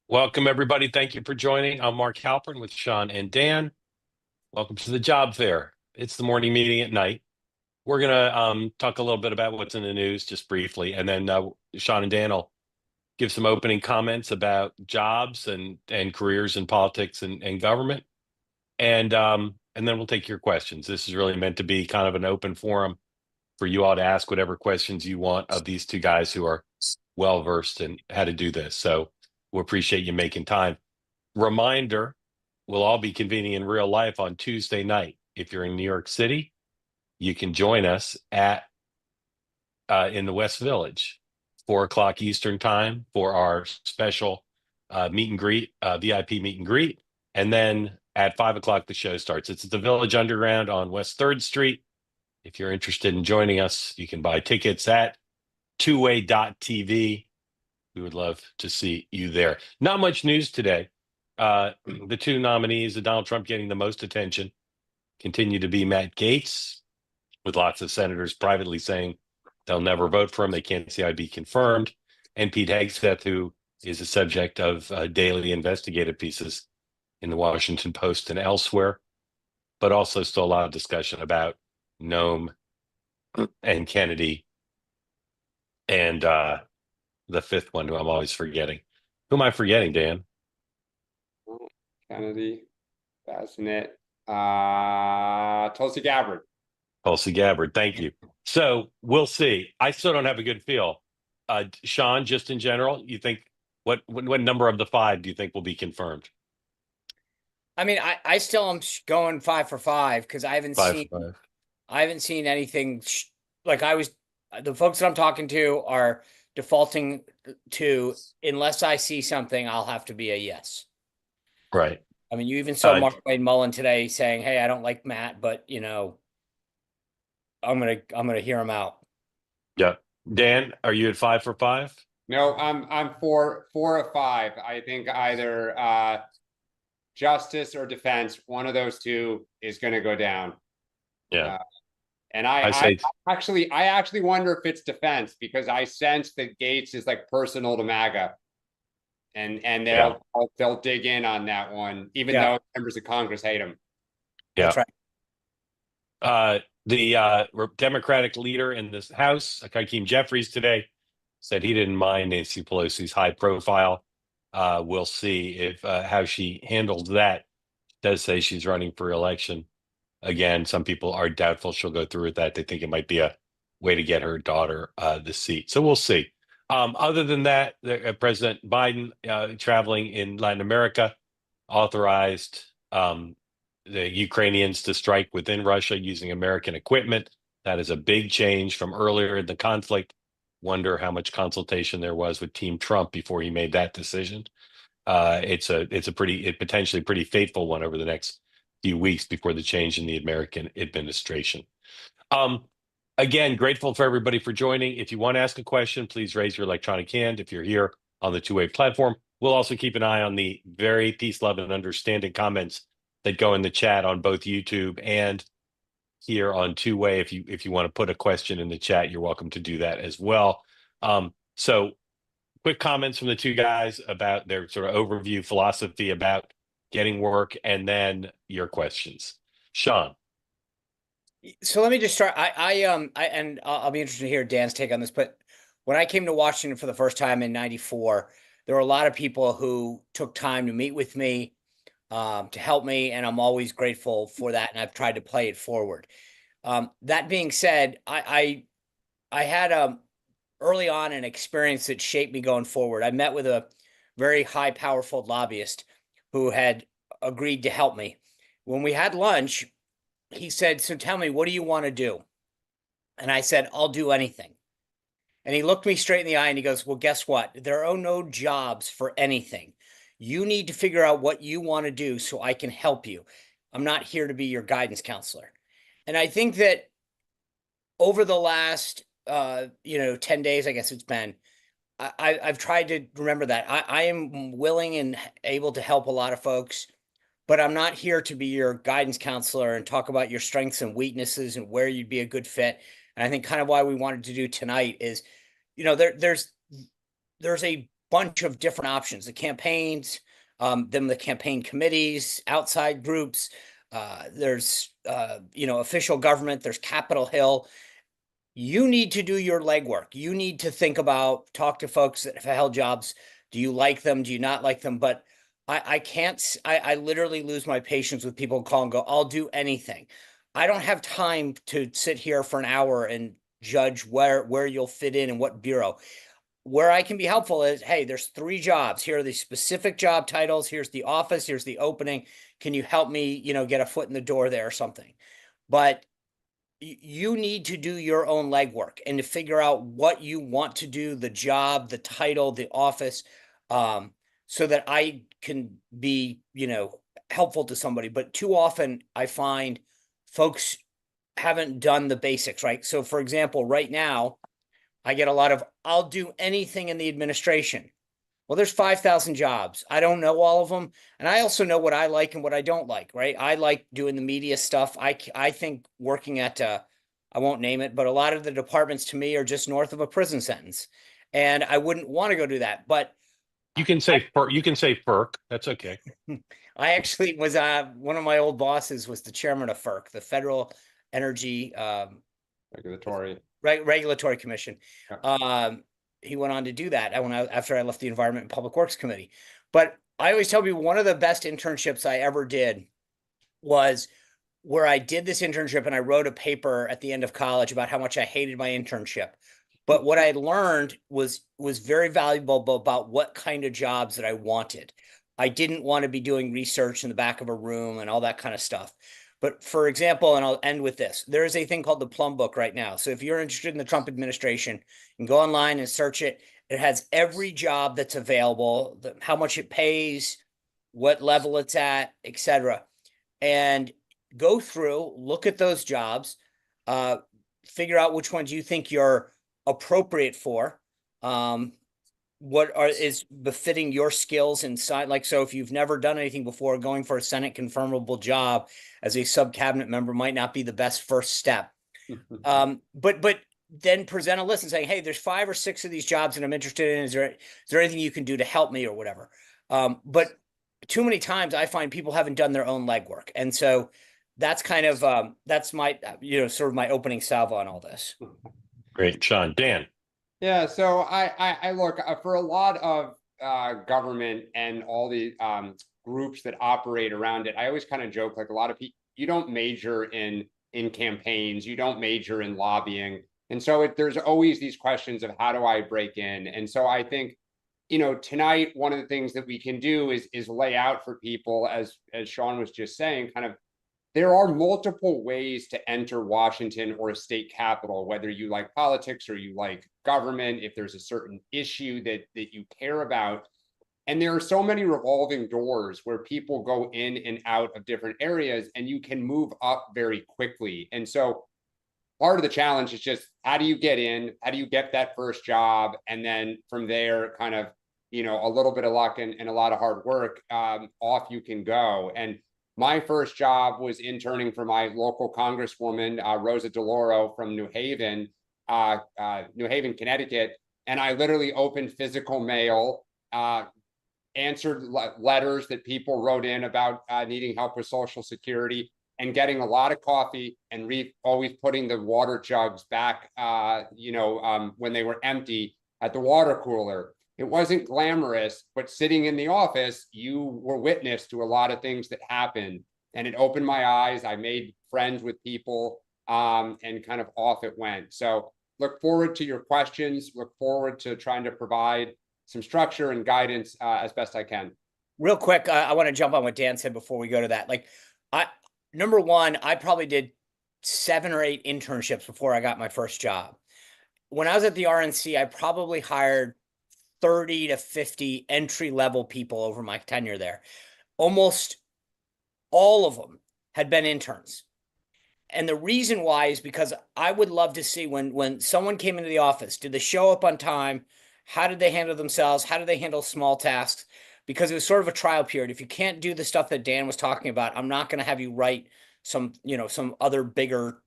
Welcome, everybody. Thank you for joining. I'm Mark Halperin with Sean and Dan. Welcome to the job fair. It's the morning meeting at night. We're going to talk a little bit about what's in the news just briefly, and then Sean and Dan will give some opening comments about jobs and careers in politics and government. And then we'll take your questions. This is really meant to be kind of an open forum for you all to ask whatever questions you want of these two guys who are well versed in how to do this. So we appreciate you making time. Reminder, we'll all be convening in real life on Tuesday night. If you're in New York City, you can join us at in the West Village, 4 o'clock Eastern time for our special meet and greet, VIP meet and greet. And then at 5 o'clock, the show starts. It's at the Village Underground on West 3rd Street. If you're interested in joining us, you can buy tickets at twoway.tv. We would love to see you there. Not much news today. The two nominees of Donald Trump getting the most attention continue to be Matt Gaetz, with lots of senators privately saying they'll never vote for him. They can't see I'd be confirmed. And Pete Hegseth, who is the subject of daily investigative pieces in the Washington Post and elsewhere, but also still a lot of discussion about Noam and Kennedy and the fifth one, who I'm always forgetting. Who am I forgetting, Dan? Kennedy, Bassinet, Tulsi Gabbard. Tulsi Gabbard, thank you. So we'll see. I still don't have a good feel. Sean, just in general, you think what number of the five do you think will be confirmed? I mean, I still am going 5 for 5 because I haven't seen anything like the folks that I'm talking to are defaulting to, unless I see something, I'll have to be a yes. Right. I mean, you even saw Mark Wayne Mullen today saying, "Hey, I don't like Matt, but I'm gonna hear him out." Yeah. Dan, are you at 5 for 5? No, I'm 4 of 5. I think either justice or defense, one of those two is going to go down. Yeah. And I actually wonder if it's defense, because I sense that Gaetz is like personal to MAGA, and they'll dig in on that one, even though members of Congress hate him. Yeah. That's right. The Democratic leader in this House, Hakeem Jeffries, today said he didn't mind Nancy Pelosi's high profile. We'll see if how she handles that. Does say she's running for election. Again, some people are doubtful she'll go through with that. They think it might be a way to get her daughter the seat. So we'll see. Other than that, President Biden traveling in Latin America authorized the Ukrainians to strike within Russia using American equipment. That is a big change from earlier in the conflict. Wonder how much consultation there was with Team Trump before he made that decision. It's a potentially pretty fateful one over the next few weeks before the change in the American administration. Again, grateful for everybody for joining. If you want to ask a question, please raise your electronic hand. If you're here on the two-way platform, we'll also keep an eye on the very peace, love, and understanding comments that go in the chat on both YouTube and here on two-way. If you want to put a question in the chat, you're welcome to do that as well. So quick comments from the two guys about their sort of overview philosophy about getting work, and then your questions. Sean. So let me just start. I'll be interested to hear Dan's take on this. But when I came to Washington for the first time in '94, there were a lot of people who took time to meet with me, to help me, and I'm always grateful for that. And I've tried to play it forward. That being said, I had early on an experience that shaped me going forward. I met with a very high, powerful lobbyist who had agreed to help me. When we had lunch, he said, "So tell me, what do you want to do?" And I said, "I'll do anything." And he looked me straight in the eye and he goes, "Well, guess what? There are no jobs for anything. You need to figure out what you want to do so I can help you. I'm not here to be your guidance counselor." And I think that over the last 10 days, I guess it's been, I've tried to remember that I am willing and able to help a lot of folks, but I'm not here to be your guidance counselor and talk about your strengths and weaknesses and where you'd be a good fit. And I think kind of why we wanted to do tonight is, there's a bunch of different options, the campaigns, then the campaign committees, outside groups, there's, official government, there's Capitol Hill. You need to do your legwork. You need to think about, talk to folks that have held jobs. Do you like them? Do you not like them? But I can't, I literally lose my patience with people call and go, I'll do anything. I don't have time to sit here for an hour and judge where you'll fit in and what bureau. Where I can be helpful is, hey, there's 3 jobs. Here are the specific job titles. Here's the office. Here's the opening. Can you help me, get a foot in the door there or something? But you need to do your own legwork and to figure out what you want to do, the job, the title, the office, so that I can be, helpful to somebody. But too often I find folks haven't done the basics, right? So for example, right now, I get a lot of, I'll do anything in the administration. Well, there's 5,000 jobs. I don't know all of them. And I also know what I like and what I don't like, right? I like doing the media stuff. I think working at, I won't name it, but a lot of the departments to me are just north of a prison sentence. And I wouldn't want to go do that. But you can say FERC. That's okay. I actually was, one of my old bosses was the chairman of FERC, the Federal Energy Regulatory Commission. Yeah. He went on to do that after I left the Environment and Public Works Committee. But I always tell people one of the best internships I ever did was where I did this internship and I wrote a paper at the end of college about how much I hated my internship. But what I learned was very valuable about what kind of jobs that I wanted. I didn't want to be doing research in the back of a room and all that kind of stuff. But for example, and I'll end with this, there is a thing called the Plum Book right now. So if you're interested in the Trump administration, you can go online and search it. It has every job that's available, how much it pays, what level it's at, etc. And go through, look at those jobs, figure out which ones you think you're appropriate for, is befitting your skills inside. Like, so if you've never done anything before, going for a Senate confirmable job as a sub cabinet member might not be the best first step. But then present a list and say, hey, there's 5 or 6 of these jobs that I'm interested in. Is there anything you can do to help me or whatever? But too many times I find people haven't done their own legwork. And so that's kind of, that's my, sort of my opening salvo on all this. Great. Sean. Dan. Yeah, so I look for a lot of government and all the groups that operate around it. I always kind of joke, like, a lot of people, you don't major in campaigns, you don't major in lobbying, and so there's always these questions of how do I break in. And so I think, tonight one of the things that we can do is lay out for people, as Sean was just saying, kind of, there are multiple ways to enter Washington or a state capital, whether you like politics or you like government, if there's a certain issue that you care about. And there are so many revolving doors where people go in and out of different areas, and you can move up very quickly. And so part of the challenge is just, how do you get in? How do you get that first job? And then from there, kind of, a little bit of luck and a lot of hard work, off you can go. And my first job was interning for my local congresswoman, Rosa DeLauro from New Haven, Connecticut. And I literally opened physical mail, answered letters that people wrote in about needing help with Social Security, and getting a lot of coffee and always putting the water jugs back, when they were empty at the water cooler. It wasn't glamorous, but sitting in the office, you were witness to a lot of things that happened, and it opened my eyes. I made friends with people, and kind of off it went. So look forward to your questions. Look forward to trying to provide some structure and guidance as best I can. Real quick, I want to jump on what Dan said before we go to that. Like, number one, I probably did 7 or 8 internships before I got my first job. When I was at the RNC, I probably hired 30 to 50 entry-level people over my tenure there. Almost all of them had been interns. And the reason why is because I would love to see when someone came into the office, did they show up on time? How did they handle themselves? How did they handle small tasks? Because it was sort of a trial period. If you can't do the stuff that Dan was talking about, I'm not going to have you write some other bigger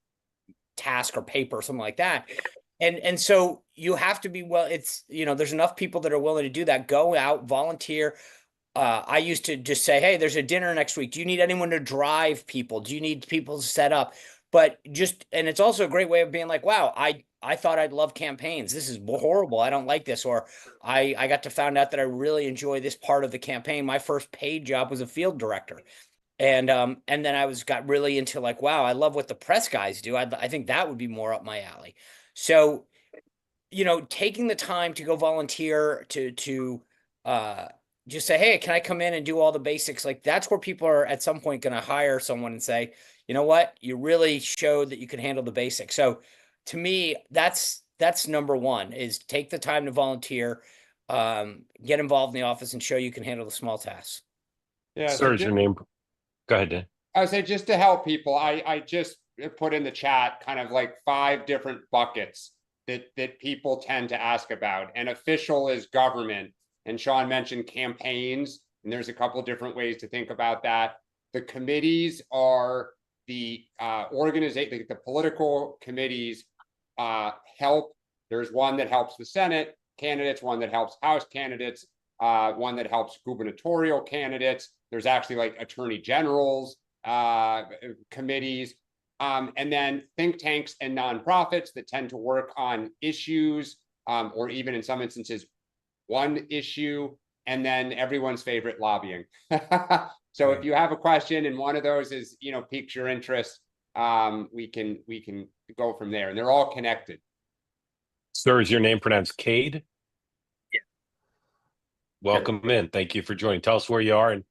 task or paper or something like that. And so you have to be, well, it's, there's enough people that are willing to do that. Go out, volunteer. I used to just say, hey, there's a dinner next week. Do you need anyone to drive people? Do you need people to set up? But and it's also a great way of being like, wow, I thought I'd love campaigns. This is horrible. I don't like this. Or I got to find out that I really enjoy this part of the campaign. My first paid job was a field director. And then got really into like, wow, I love what the press guys do. I think that would be more up my alley. So, taking the time to go volunteer to just say, hey, can I come in and do all the basics? Like that's where people are at some point going to hire someone and say, you know what, you really showed that you can handle the basics. So to me, that's number one, is take the time to volunteer, get involved in the office and show you can handle the small tasks. Yeah. Sir, is your name? Go ahead, Dan. I would say, just to help people, I just put in the chat kind of like 5 different buckets that people tend to ask about. And official is government. And Sean mentioned campaigns, and there's a couple of different ways to think about that. The committees are the organization, the political committees help. There's one that helps the Senate candidates, one that helps House candidates, one that helps gubernatorial candidates. There's actually like attorney generals committees, and then think tanks and nonprofits that tend to work on issues, or even in some instances, one issue, and then everyone's favorite, lobbying. So if you have a question and one of those is, piques your interest, we can go from there, and they're all connected. Sir, is your name pronounced Cade? Yeah. Welcome in. Thank you for joining. Tell us where you are and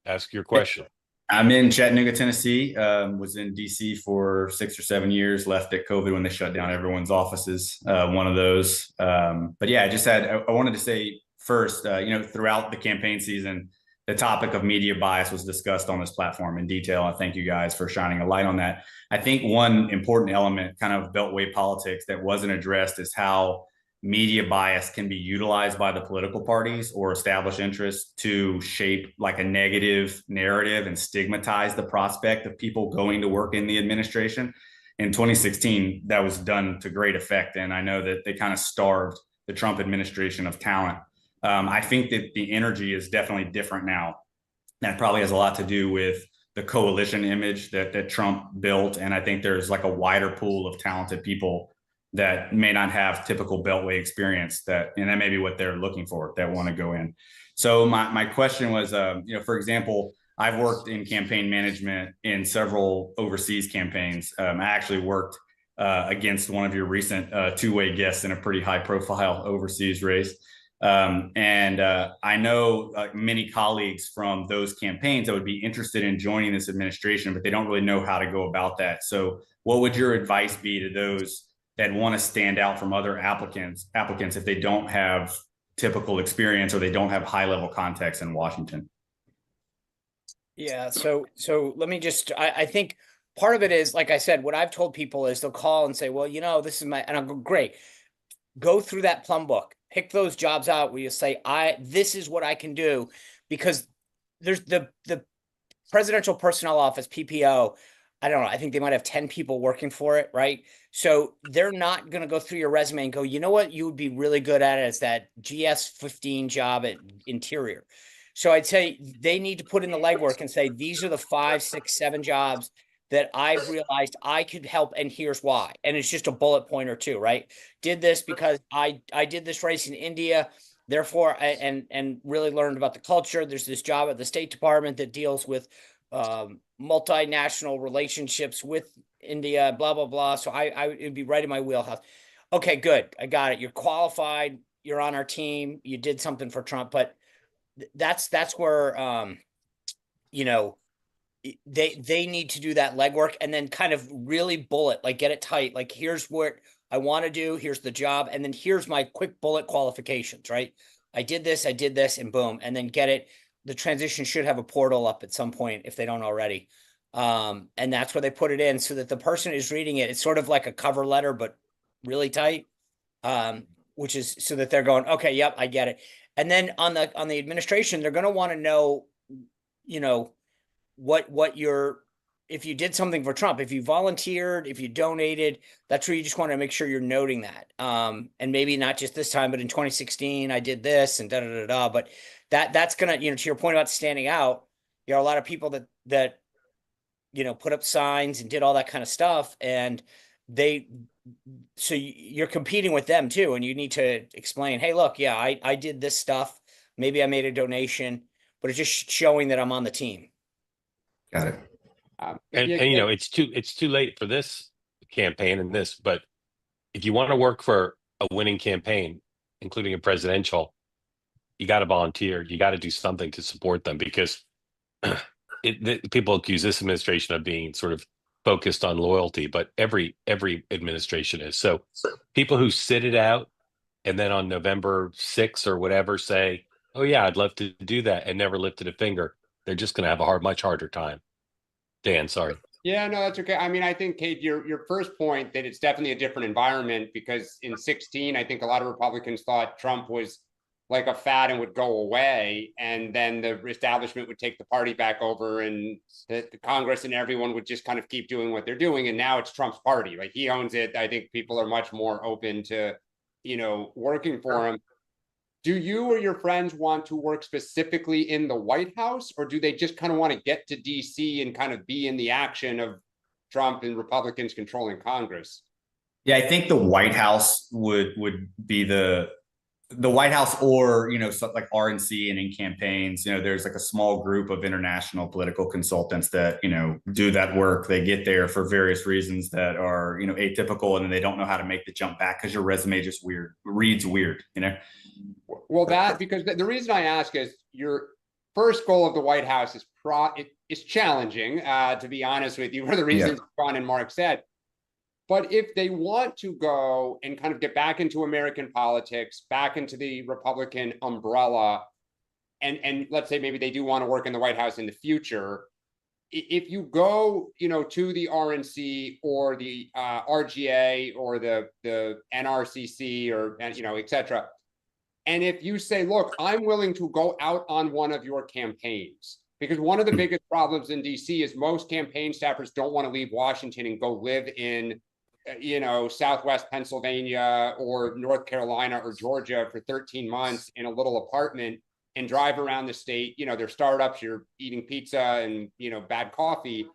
ask your question. I'm in Chattanooga, Tennessee. Was in DC for 6 or 7 years, left at COVID when they shut down everyone's offices, one of those. But yeah, I wanted to say first, throughout the campaign season, the topic of media bias was discussed on this platform in detail. I thank you guys for shining a light on that. I think one important element, kind of beltway politics, that wasn't addressed is how media bias can be utilized by the political parties or established interests to shape like a negative narrative and stigmatize the prospect of people going to work in the administration. In 2016, that was done to great effect. And I know that they kind of starved the Trump administration of talent. I think that the energy is definitely different now. That probably has a lot to do with the coalition image that Trump built. And I think there's like a wider pool of talented people that may not have typical beltway experience, and that may be what they're looking for, that want to go in. So my question was, for example, I've worked in campaign management in several overseas campaigns. I actually worked against one of your recent two-way guests in a pretty high profile overseas race. And I know many colleagues from those campaigns that would be interested in joining this administration, but they don't really know how to go about that. So what would your advice be to those that want to stand out from other applicants if they don't have typical experience or they don't have high level context in Washington? Yeah. So let me I think part of it is, like I said, what I've told people is they'll call and say, well, this is and I'll go, great. Go through that plum book, pick those jobs out where you say, this is what I can do, because there's the Presidential Personnel Office, PPO. I don't know. I think they might have 10 people working for it, right? So they're not going to go through your resume and go, you know what, you would be really good at it, as that GS-15 job at Interior. So I'd say they need to put in the legwork and say, these are the 5, 6, 7 jobs that I've realized I could help, and here's why. And it's just a bullet point or two, right? Did this because I did this race in India, therefore, and really learned about the culture. There's this job at the State Department that deals with multinational relationships with India, blah, blah, blah. So it'd be right in my wheelhouse. Okay, good. I got it. You're qualified. You're on our team. You did something for Trump, but that's where, they need to do that legwork and then kind of really bullet, like get it tight. Like, here's what I want to do. Here's the job. And then here's my quick bullet qualifications, right? I did this, and boom, and then get it. The transition should have a portal up at some point if they don't already. And that's where they put it in so that the person is reading it. It's sort of like a cover letter, but really tight, which is so that they're going, okay, yep, I get it. And then on the administration, they're going to want to know, what your if you did something for Trump, if you volunteered, if you donated, that's where you just want to make sure you're noting that. And maybe not just this time, but in 2016, I did this and da da da da. But that's gonna, you know, to your point about standing out, you know, a lot of people that you know, put up signs and did all that kind of stuff, and so you're competing with them too, and you need to explain, hey, look, yeah, I did this stuff. Maybe I made a donation, but it's just showing that I'm on the team. Got it. And you know, it's too late for this campaign and this, but if you want to work for a winning campaign, including a presidential, you got to volunteer. You got to do something to support them, because people accuse this administration of being sort of focused on loyalty, but every administration is. So people who sit it out and then on November 6th or whatever say, oh yeah, I'd love to do that, and never lifted a finger, they're just going to have a much harder time. Dan, sorry. Yeah, no, that's okay. I mean, I think, Kate, your first point that it's definitely a different environment, because in 2016, I think a lot of Republicans thought Trump was like a fad and would go away, and then the establishment would take the party back over, and the Congress and everyone would just kind of keep doing what they're doing. And now it's Trump's party. Like, he owns it. I think people are much more open to, you know, working for him. Do you or your friends want to work specifically in the White House, or do they just kind of want to get to DC and kind of be in the action of Trump and Republicans controlling Congress? Yeah, I think the White House would be the White House, or, you know, stuff like RNC, and in campaigns, you know, there's like a small group of international political consultants that, you know, do that work. They get there for various reasons that are, you know, atypical, and then they don't know how to make the jump back because your resume just reads weird, you know? Well, because the reason I ask is your first goal of the White House is challenging, to be honest with you, for the reasons John and Mark said. But if they want to go and kind of get back into American politics, back into the Republican umbrella, and let's say maybe they do want to work in the White House in the future, if you go, you know, to the RNC or the RGA or the NRCC, or, you know, et cetera, and if you say, look, I'm willing to go out on one of your campaigns, because one of the biggest problems in DC is most campaign staffers don't want to leave Washington and go live in, you know, Southwest Pennsylvania or North Carolina or Georgia for 13 months in a little apartment and drive around the state. You know, they're startups, you're eating pizza and, you know, bad coffee.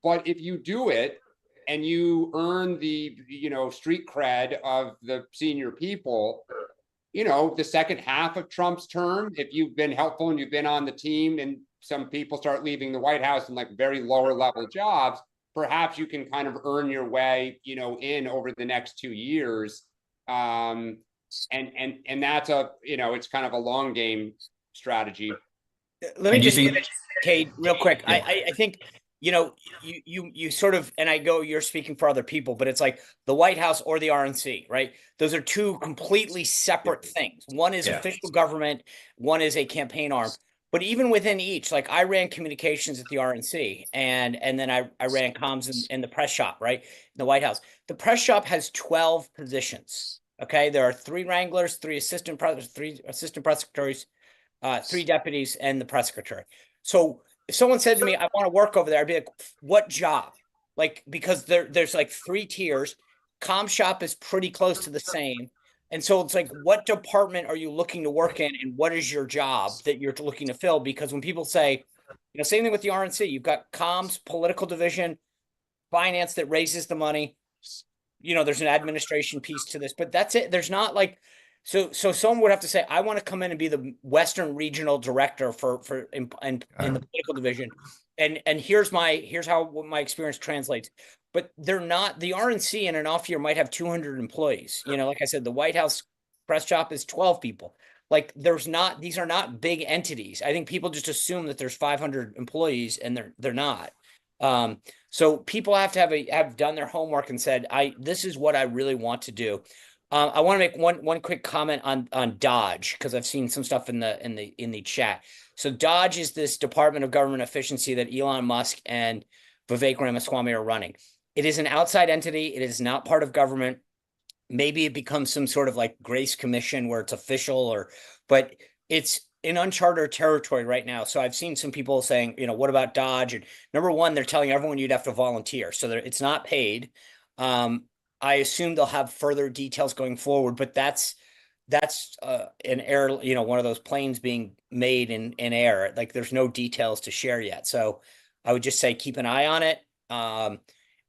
But if you do it and you earn the, you know, street cred of the senior people, you know, the second half of Trump's term, if you've been helpful and you've been on the team, and some people start leaving the White House in like very lower level jobs, perhaps you can kind of earn your way, you know, in over the next 2 years. And that's a, you know, it's kind of a long game strategy. Let me just finish, Kate, real quick. I think, you know, you sort of, and I go, you're speaking for other people, but it's like the White House or the RNC, right? Those are two completely separate things. One is official government, one is a campaign arm. But even within each, like I ran communications at the RNC, and then I ran comms in the press shop, right? In the White House. The press shop has 12 positions. Okay, there are 3 wranglers, 3 assistant press secretaries, 3 deputies, and the press secretary. So if someone said to me, I want to work over there, I'd be like, what job? Like, because there's like 3 tiers. Comm shop is pretty close to the same. And so it's like, what department are you looking to work in, and what is your job that you're looking to fill? Because when people say, you know, same thing with the RNC, you've got comms, political division, finance that raises the money. You know, there's an administration piece to this, but that's it. There's not like, so someone would have to say, I want to come in and be the Western regional director in the political division. And here's how my experience translates. But they're not, the RNC in an off year might have 200 employees. You know, like I said, the White House press shop is 12 people. Like these are not big entities. I think people just assume that there's 500 employees, and they're not. So people have to have done their homework and said, this is what I really want to do. I want to make one quick comment on Dodge, because I've seen some stuff in the chat. So Dodge is this Department of Government Efficiency that Elon Musk and Vivek Ramaswamy are running. It is an outside entity. It is not part of government. Maybe it becomes some sort of like Grace Commission where it's official, but it's in uncharted territory right now. So I've seen some people saying, what about Dodge? And number one, they're telling everyone you'd have to volunteer, so it's not paid. I assume they'll have further details going forward, but that's an air, one of those planes being made in air. Like there's no details to share yet. So I would just say keep an eye on it.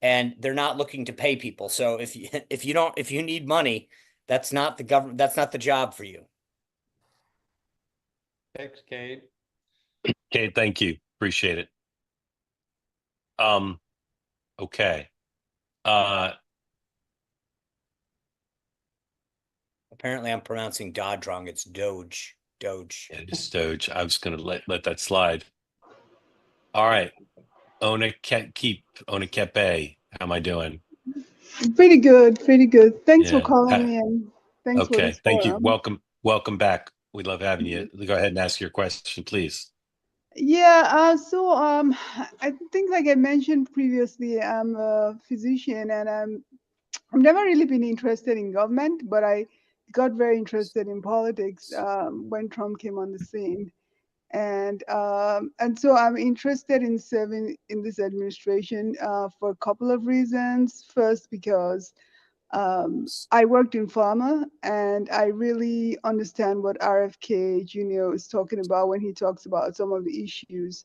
And they're not looking to pay people. So if you need money, that's not the government. That's not the job for you. Thanks, Cade. Cade, thank you. Appreciate it. Okay. Apparently I'm pronouncing Dodge wrong. It's Doge. Doge. It is Doge. I was going to let that slide. All right. Onakepe. How am I doing? Pretty good, pretty good. Thanks for Yeah. calling me and thanks for Okay. this Thank you. forum. Welcome back. We love having you. Go ahead and ask your question, please. Yeah, I think like I mentioned previously, I'm a physician and I've never really been interested in government, but I got very interested in politics when Trump came on the scene. And so I'm interested in serving in this administration for a couple of reasons. First, because I worked in pharma and I really understand what RFK Jr. is talking about when he talks about some of the issues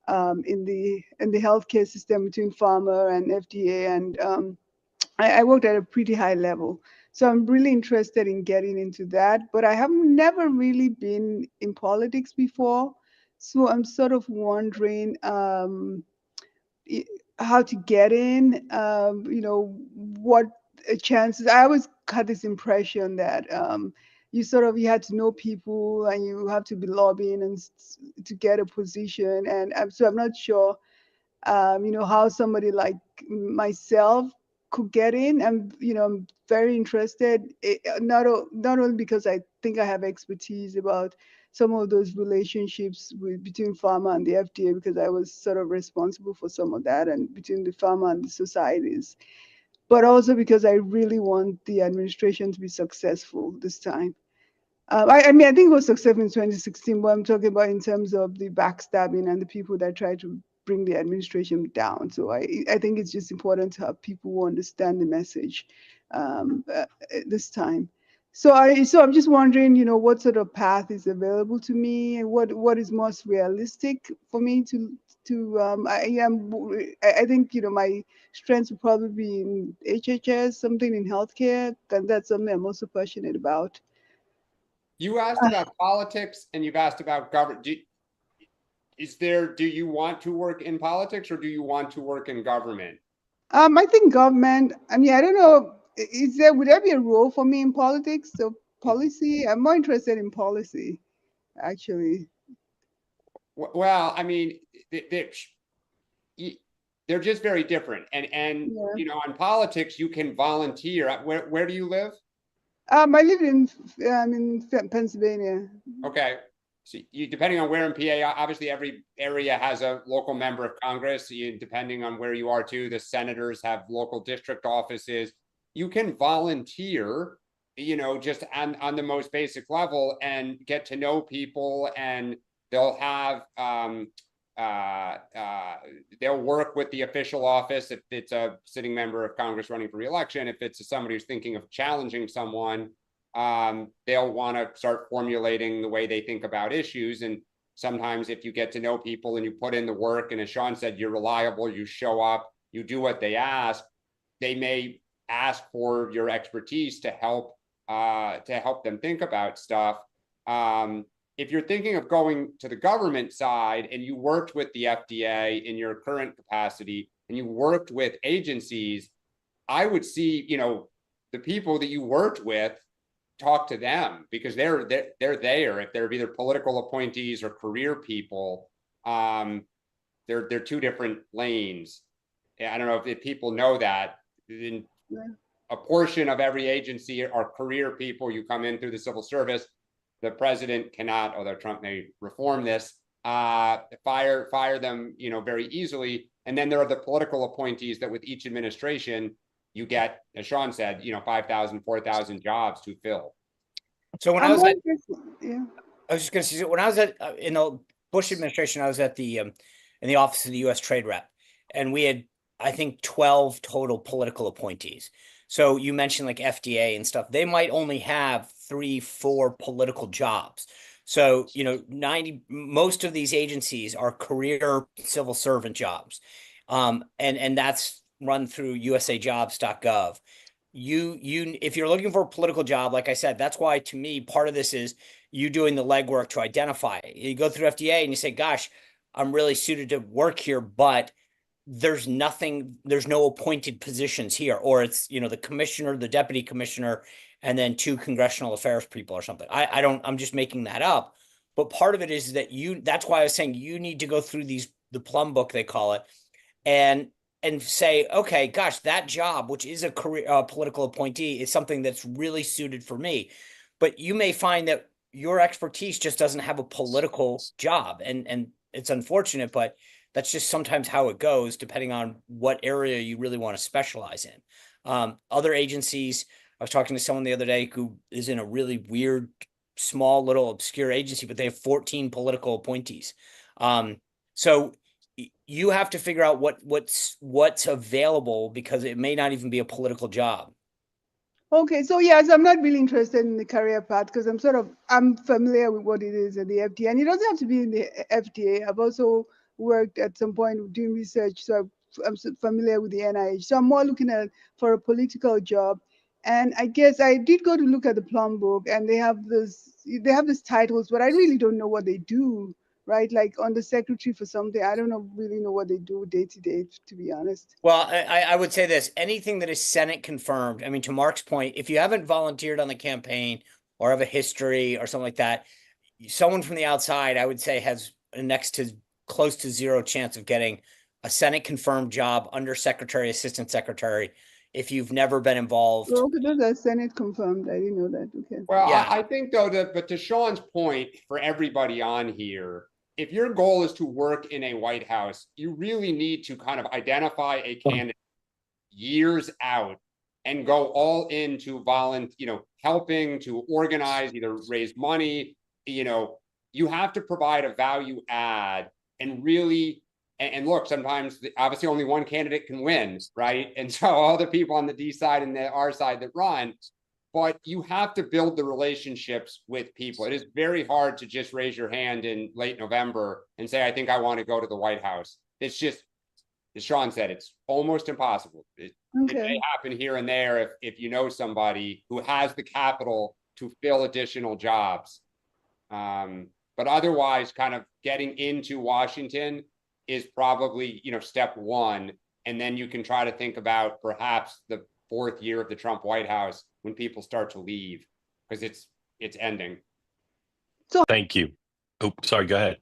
in the healthcare system between pharma and FDA. And I worked at a pretty high level. So I'm really interested in getting into that, but I have never really been in politics before. So I'm sort of wondering how to get in, what chances. I always had this impression that you had to know people and you have to be lobbying and to get a position. And so I'm not sure, how somebody like myself could get in. I'm very interested, not only because I think I have expertise about some of those relationships between pharma and the FDA, because I was sort of responsible for some of that, and between the pharma and the societies, but also because I really want the administration to be successful this time. I mean, I think it was successful in 2016, but I'm talking about in terms of the backstabbing and the people that try to bring the administration down. So I think it's just important to have people who understand the message this time. So I'm just wondering, what sort of path is available to me, and what is most realistic for me to I think my strengths would probably be in HHS, something in healthcare. That's something I'm also passionate about. You asked about politics and you've asked about government. Do you want to work in politics or do you want to work in government? I think government, I mean, I don't know, would there be a role for me in politics? So policy, I'm more interested in policy, actually. Well, I mean, they're just very different. And Yeah. in politics, you can volunteer. Where do you live? I live in Pennsylvania. Okay. So depending on where in PA, obviously every area has a local member of Congress. Depending on where you are too, the senators have local district offices. You can volunteer, just on the most basic level and get to know people, and they'll have they'll work with the official office if it's a sitting member of Congress running for re-election. If it's somebody who's thinking of challenging someone, they'll want to start formulating the way they think about issues. And sometimes if you get to know people and you put in the work, and as Sean said, you're reliable, you show up, you do what they ask, they may ask for your expertise to help them think about stuff. If you're thinking of going to the government side and you worked with the FDA in your current capacity and you worked with agencies, I would see, the people that you worked with, talk to them, because they're there. If they're either political appointees or career people, they're two different lanes. I don't know if people know that. A portion of every agency are career people. You come in through the civil service. The president cannot, although Trump may reform this, fire them, very easily. And then there are the political appointees that with each administration, you get, as Sean said, 5,000, 4,000 jobs to fill. So when I was at, I was just going to say, when I was in the Bush administration, I was at in the office of the U.S. Trade Rep, and we had, I think, 12 total political appointees. So you mentioned like FDA and stuff. They might only have 3, 4 political jobs. So, most of these agencies are career civil servant jobs. And that's run through usajobs.gov. If you're looking for a political job, like I said, that's why, to me, part of this is you doing the legwork to identify it. You go through FDA and you say, gosh, I'm really suited to work here, but there's no appointed positions here, or it's, the commissioner, the deputy commissioner, and then 2 congressional affairs people or something. I'm just making that up. But part of it is that that's why I was saying you need to go through the plum book, they call it, and say, okay, gosh, that job, which is a career political appointee, is something that's really suited for me. But you may find that your expertise just doesn't have a political job, and it's unfortunate, but that's just sometimes how it goes, depending on what area you really want to specialize in. Other agencies, I was talking to someone the other day who is in a really weird, small, little obscure agency, but they have 14 political appointees. So you have to figure out what's available, because it may not even be a political job. Okay, so yes, I'm not really interested in the career path because I'm familiar with what it is at the FDA, and it doesn't have to be in the FDA. I've also worked at some point doing research, so I'm familiar with the NIH. So I'm more looking for a political job. And I guess I did go to look at the plum book, and they have these titles, but I really don't know what they do, right? Like under secretary for something, I don't really know what they do day to day, to be honest. Well, I would say this: anything that is Senate confirmed. I mean, to Mark's point, if you haven't volunteered on the campaign or have a history or something like that, someone from the outside, I would say, has a next to close to 0 chance of getting a Senate confirmed job under secretary, assistant secretary, if you've never been involved. So, okay, those are Senate confirmed. I didn't know that. Okay. Well, Yeah. I think though but to Sean's point, for everybody on here, if your goal is to work in a White House, you really need to kind of identify a candidate years out and go all into helping to organize, either raise money. You have to provide a value add and really, and look, sometimes obviously only one candidate can win, right? And so all the people on the D side and the R side that run, but you have to build the relationships with people. It is very hard to just raise your hand in late November and say, I think I want to go to the White House. It's just, as Sean said, it's almost impossible. It may happen here and there if you know somebody who has the capital to fill additional jobs. But otherwise, kind of getting into Washington is probably, step one. And then you can try to think about perhaps the 4th year of the Trump White House when people start to leave, because it's ending. So thank you. Oh, sorry, go ahead.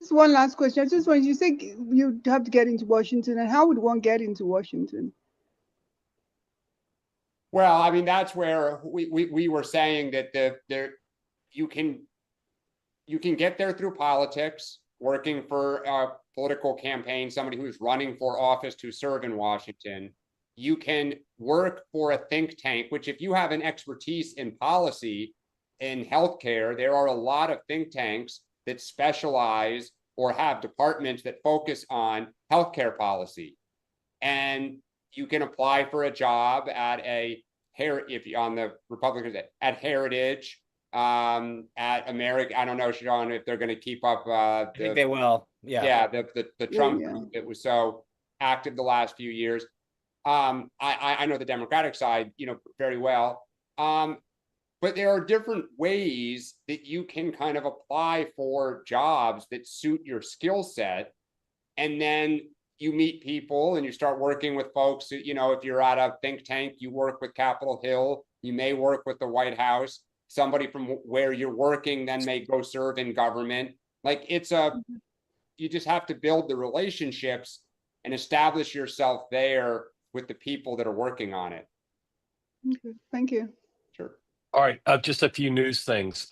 Just one last question. I just wanted, you say you have to get into Washington, and how would one get into Washington? Well, I mean, that's where we were saying that you can get there through politics, working for a political campaign, somebody who's running for office to serve in Washington. You can work for a think tank, which if you have an expertise in policy in healthcare, there are a lot of think tanks that specialize or have departments that focus on healthcare policy. And you can apply for a job at if you're on the Republicans, at Heritage, at America. I don't know, Sean, if they're going to keep up. I think they will. Yeah. Yeah. The Trump group that was so active the last few years. I know the Democratic side, very well. But there are different ways that you can kind of apply for jobs that suit your skill set. And then you meet people and you start working with folks that, if you're at a think tank, you work with Capitol Hill, you may work with the White House, somebody from where you're working then may go serve in government. Like you just have to build the relationships and establish yourself there with the people that are working on it. Okay, thank you. Sure. All right, just a few news things.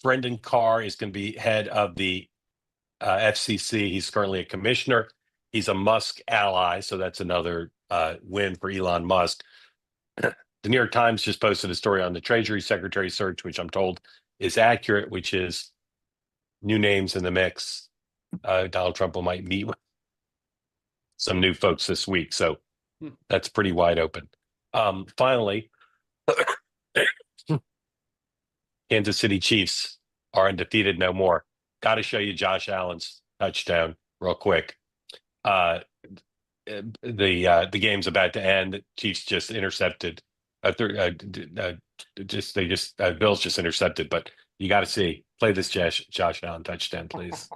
Brendan Carr is going to be head of the FCC. He's currently a commissioner. He's a Musk ally, so that's another win for Elon Musk. The New York Times just posted a story on the Treasury Secretary search, which I'm told is accurate, which is new names in the mix. Donald Trump might meet with some new folks this week, so that's pretty wide open. Finally, Kansas City Chiefs are undefeated no more. Got to show you Josh Allen's touchdown real quick. The game's about to end. Chiefs just intercepted. Bills just intercepted, but you got to see. Play this Josh Allen touchdown, please.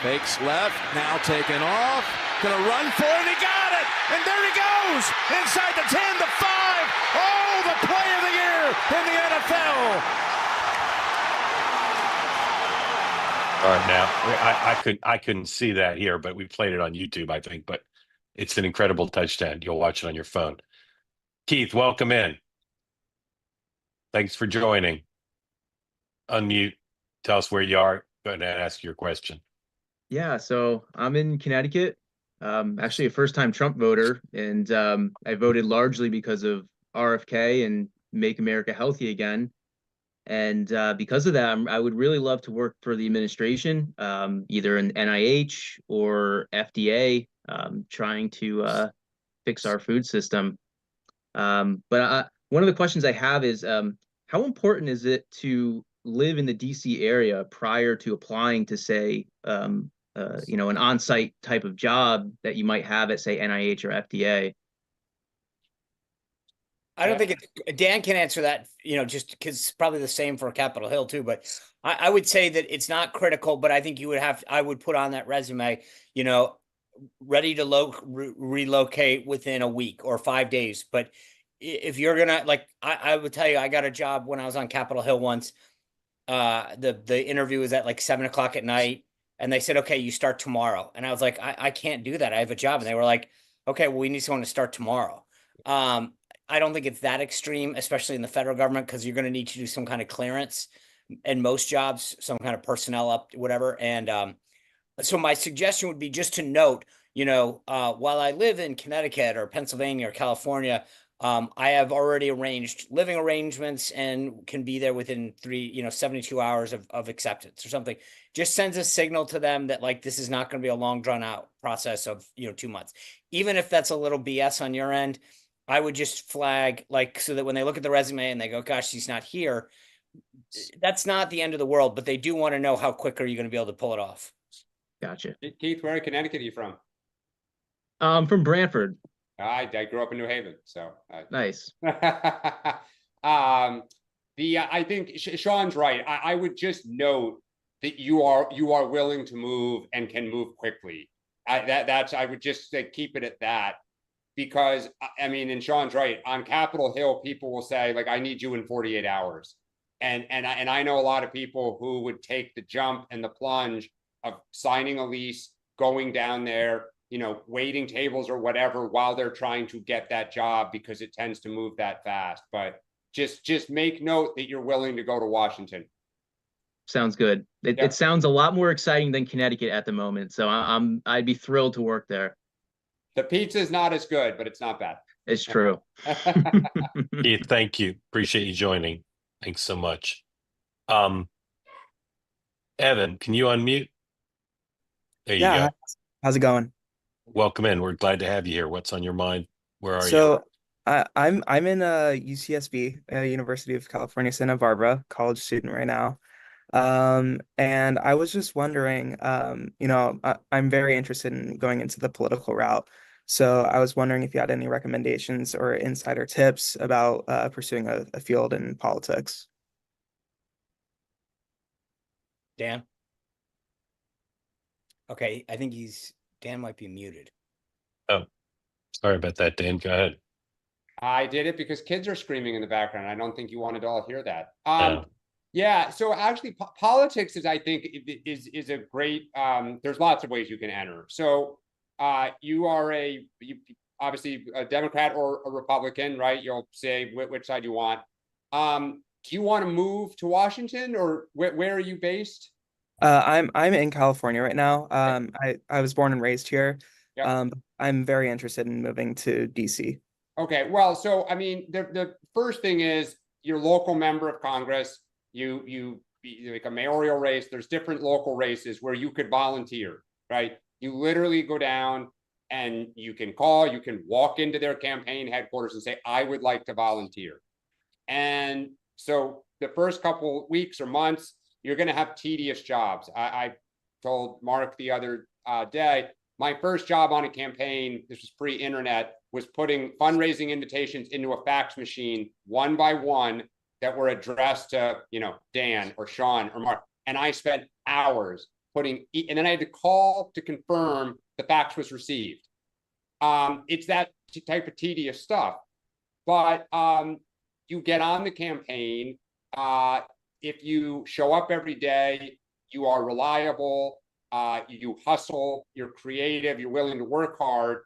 Fakes left, now taken off. Gonna run for it, he got it! And there he goes! Inside the 10, the 5. Oh, the play of the year in the NFL! All right, now I couldn't see that here, but we played it on YouTube, I think. But it's an incredible touchdown. You'll watch it on your phone. Keith, welcome in. Thanks for joining. Unmute. Tell us where you are. Go ahead and ask your question. Yeah, so I'm in Connecticut. Actually a first-time Trump voter, and I voted largely because of RFK and Make America Healthy Again. And because of that, I would really love to work for the administration, either in NIH or FDA, trying to fix our food system. But one of the questions I have is, how important is it to live in the DC area prior to applying to, say, an on-site type of job that you might have at, say, NIH or FDA? I don't think Dan can answer that, just because it's probably the same for Capitol Hill too. But I would say that it's not critical, but I think I would put on that resume, ready to relocate within a week or 5 days. But if you're gonna, I would tell you, I got a job when I was on Capitol Hill once. The interview was at like 7 o'clock at night, and they said, okay, you start tomorrow. And I was like, I can't do that. I have a job. And they were like, okay, well, we need someone to start tomorrow. I don't think it's that extreme, especially in the federal government, because you're going to need to do some kind of clearance in most jobs, some kind of personnel up, whatever. And so my suggestion would be just to note, while I live in Connecticut or Pennsylvania or California, I have already arranged living arrangements and can be there within 72 hours of acceptance or something. Just sends a signal to them that this is not going to be a long drawn out process of, 2 months. Even if that's a little BS on your end, I would just flag so that when they look at the resume and they go, gosh, he's not here. That's not the end of the world, but they do want to know how quick are you going to be able to pull it off. Gotcha. Keith, where in Connecticut are you from? From Brantford. I grew up in New Haven, so nice. I think Sean's right. I would just note that you are willing to move and can move quickly. I would just keep it at that, because and Sean's right. On Capitol Hill, people will say I need you in 48 hours, and I know a lot of people who would take the jump and the plunge of signing a lease, going down there, waiting tables or whatever while they're trying to get that job, because it tends to move that fast. But just make note that you're willing to go to Washington. Sounds good. It sounds a lot more exciting than Connecticut at the moment. So I'd be thrilled to work there. The pizza is not as good, but it's not bad. It's true. Keith, thank you. Appreciate you joining. Thanks so much. Evan, can you unmute? There you go. How's it going? Welcome in. We're glad to have you here. What's on your mind? Where are you? So I'm in UCSB, University of California, Santa Barbara, college student right now. And I was just wondering, I'm very interested in going into the political route. So I was wondering if you had any recommendations or insider tips about pursuing a field in politics. Dan? Okay, I think Dan might be muted. Oh, sorry about that, Dan. Go ahead. I did it because kids are screaming in the background. I don't think you wanted to all hear that. No. Yeah, so actually politics is, I think, is a great, there's lots of ways you can enter. So you are obviously a Democrat or a Republican, right? You'll say which side you want. Do you want to move to Washington, or where are you based? I'm in California right now. I was born and raised here. Yep. I'm very interested in moving to DC. Okay, well, so the first thing is, your local member of Congress, like a mayoral race, there's different local races where you could volunteer, right? You literally go down and you can walk into their campaign headquarters and say, I would like to volunteer. And so the first couple weeks or months, you're going to have tedious jobs. I told Mark the other day, my first job on a campaign, this was pre-internet, was putting fundraising invitations into a fax machine one by one that were addressed to, Dan or Sean or Mark. And I spent hours and then I had to call to confirm the fax was received. It's that type of tedious stuff. But you get on the campaign. If you show up every day, you are reliable, you hustle, you're creative, you're willing to work hard,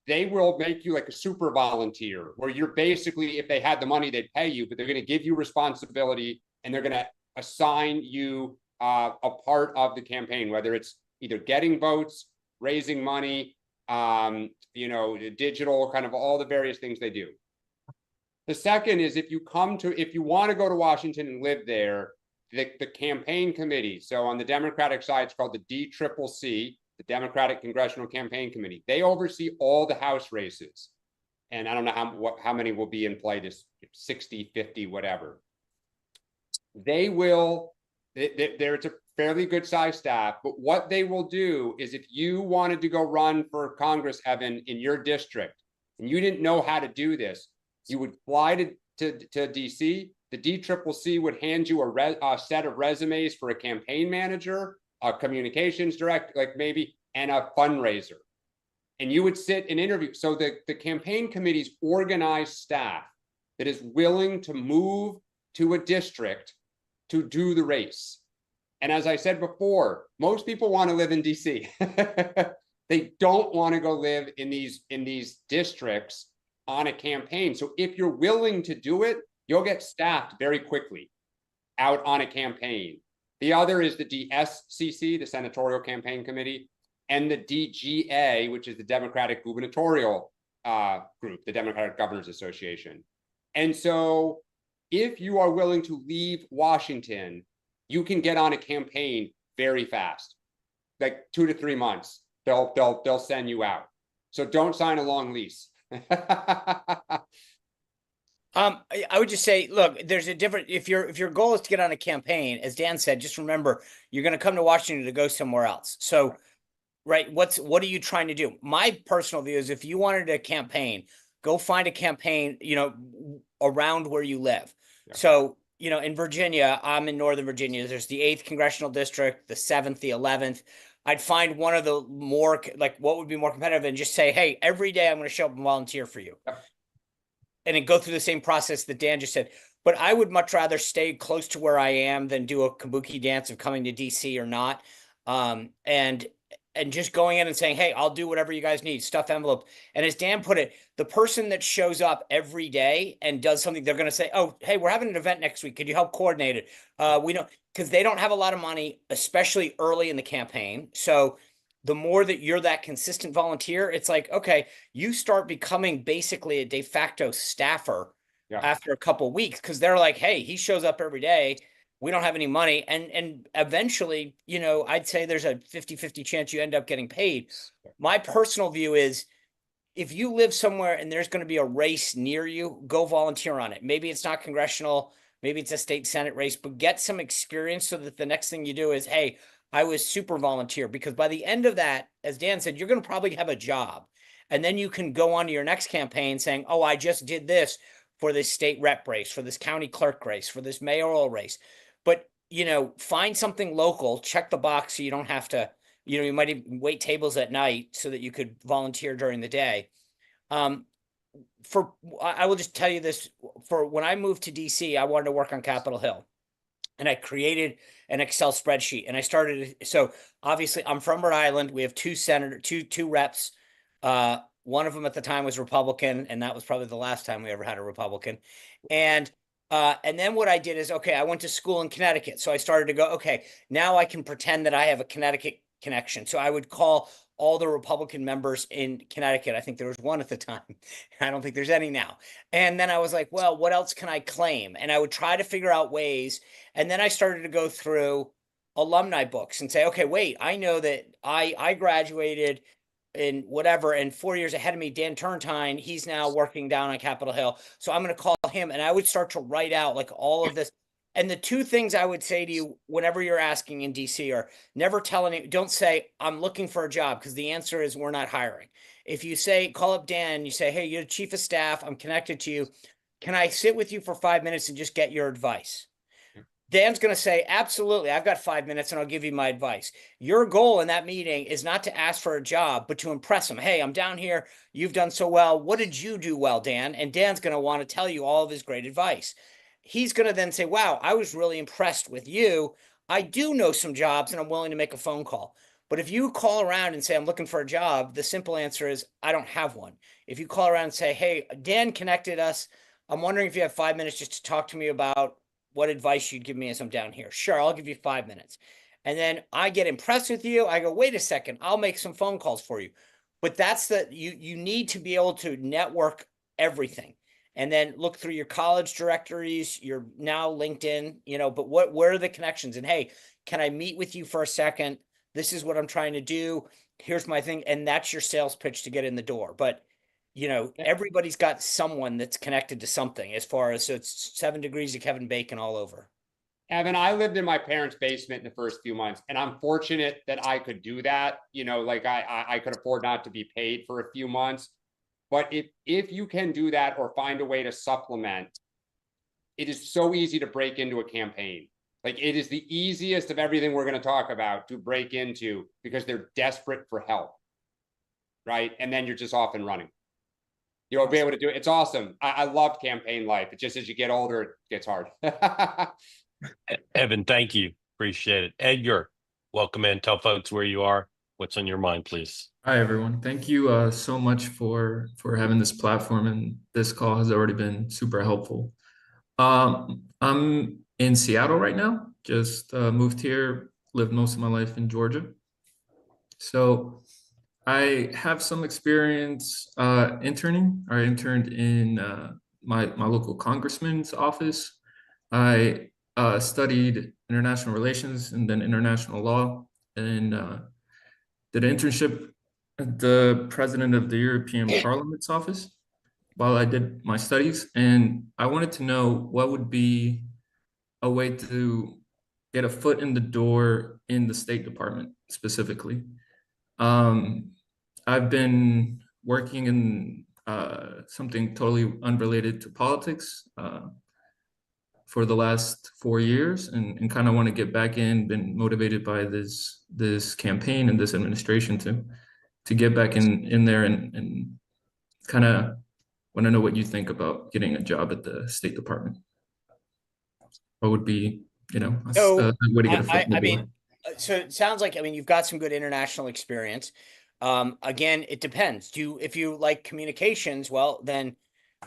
they will make you like a super volunteer, where you're basically, if they had the money, they'd pay you, but they're going to give you responsibility and they're going to assign you a part of the campaign, whether it's either getting votes, raising money, digital, kind of all the various things they do. The second is if you want to go to Washington and live there, the campaign committee, so on the Democratic side, it's called the DCCC, the Democratic Congressional Campaign Committee. They oversee all the House races. And I don't know how many will be in play, this 60, 50, whatever. It's a fairly good sized staff, but what they will do is if you wanted to go run for Congress, Evan, in your district, and you didn't know how to do this, you would fly to DC. The DCCC would hand you a set of resumes for a campaign manager, a communications director, and a fundraiser. And you would sit and interview. So the campaign committee's organized staff that is willing to move to a district to do the race. And as I said before, most people want to live in DC. They don't want to go live in these districts on a campaign. So if you're willing to do it, you'll get staffed very quickly out on a campaign. The other is the DSCC, the Senatorial Campaign Committee, and the DGA, which is the Democratic Gubernatorial Group, the Democratic Governors Association. And so if you are willing to leave Washington, you can get on a campaign very fast, like 2 to 3 months. They'll send you out. So don't sign a long lease. I would just say, look, there's a different, if your goal is to get on a campaign, as Dan said, just remember, you're going to come to Washington to go somewhere else. So, right, what are you trying to do? My personal view is if you wanted a campaign, go find a campaign, around where you live. Yeah. So, in Virginia, I'm in Northern Virginia. There's the 8th Congressional District, the 7th, the 11th. I'd find one of the more, what would be more competitive and just say, hey, every day I'm going to show up and volunteer for you. Yep. And then go through the same process that Dan just said. But I would much rather stay close to where I am than do a kabuki dance of coming to DC or not. And just going in and saying, hey, I'll do whatever you guys need, stuff envelope. And as Dan put it, the person that shows up every day and does something, they're going to say, oh, hey, we're having an event next week. Could you help coordinate it? We know, because they don't have a lot of money, especially early in the campaign. So the more that you're that consistent volunteer, it's like, okay, you start becoming basically a de facto staffer after a couple of weeks, because they're like, hey, he shows up every day. We don't have any money. And eventually, I'd say there's a 50-50 chance you end up getting paid. My personal view is if you live somewhere and there's going to be a race near you, go volunteer on it. Maybe it's not congressional, maybe it's a state Senate race, but get some experience so that the next thing you do is, hey, I was super volunteer. Because by the end of that, as Dan said, you're going to probably have a job. And then you can go on to your next campaign saying, oh, I just did this for this state rep race, for this county clerk race, for this mayoral race. But, find something local, check the box so you don't have to, you might even wait tables at night so that you could volunteer during the day. I will just tell you this, for when I moved to DC, I wanted to work on Capitol Hill. And I created an Excel spreadsheet and I started. So obviously I'm from Rhode Island. We have two reps. One of them at the time was Republican, and that was probably the last time we ever had a Republican. And then what I did is, okay, I went to school in Connecticut. So I started to go, okay, now I can pretend that I have a Connecticut connection. So I would call all the Republican members in Connecticut. I think there was one at the time. I don't think there's any now. And then I was like, well, what else can I claim? And I would try to figure out ways. And then I started to go through alumni books and say, okay, wait, I know that I graduated in whatever, and 4 years ahead of me, Dan Turrentine, he's now working down on Capitol Hill. So I'm going to call him, and I would start to write out like all of this. And the two things I would say to you whenever you're asking in DC are never tell any, don't say, I'm looking for a job, because the answer is we're not hiring. If you say, call up Dan, you say, hey, you're the chief of staff, I'm connected to you. Can I sit with you for 5 minutes and just get your advice? Dan's going to say, absolutely, I've got 5 minutes and I'll give you my advice. Your goal in that meeting is not to ask for a job, but to impress him. Hey, I'm down here. You've done so well. What did you do well, Dan? And Dan's going to want to tell you all of his great advice. He's going to then say, wow, I was really impressed with you. I do know some jobs and I'm willing to make a phone call. But if you call around and say, I'm looking for a job, the simple answer is, I don't have one. If you call around and say, hey, Dan connected us, I'm wondering if you have 5 minutes just to talk to me about what advice you'd give me as I'm down here. Sure, I'll give you 5 minutes. And then I get impressed with you. I go, wait a second, I'll make some phone calls for you. But that's you need to be able to network everything. And then look through your college directories, your now LinkedIn, but where are the connections? And hey, can I meet with you for a second? This is what I'm trying to do. Here's my thing. And that's your sales pitch to get in the door. But everybody's got someone that's connected to something, as far as, so it's 7 degrees of Kevin Bacon all over. Evan, I lived in my parents' basement in the first few months, and I'm fortunate that I could do that. Like I could afford not to be paid for a few months. But if you can do that or find a way to supplement, it is so easy to break into a campaign. Like, it is the easiest of everything we're going to talk about to break into, because they're desperate for help, right? And then you're just off and running. You'll be able to do it. It's awesome. I loved campaign life. It's just as you get older, it gets hard. Evan, thank you. Appreciate it. Edgar, welcome in. Tell folks where you are. What's on your mind, please? Hi, everyone. Thank you so much for having this platform, and this call has already been super helpful. I'm in Seattle right now. Just moved here, lived most of my life in Georgia. So I have some experience interning. I interned in my local congressman's office. I studied international relations and then international law, and did an internship at the president of the European Parliament's office while I did my studies. And I wanted to know what would be a way to get a foot in the door in the State Department specifically. I've been working in something totally unrelated to politics for the last 4 years, and kind of want to get back in. Been motivated by this campaign and this administration to get back in there, and kind of want to know what you think about getting a job at the State Department. What would be, a way to get a foot in the door? So it sounds like, you've got some good international experience. Again, it depends. If you like communications, well, then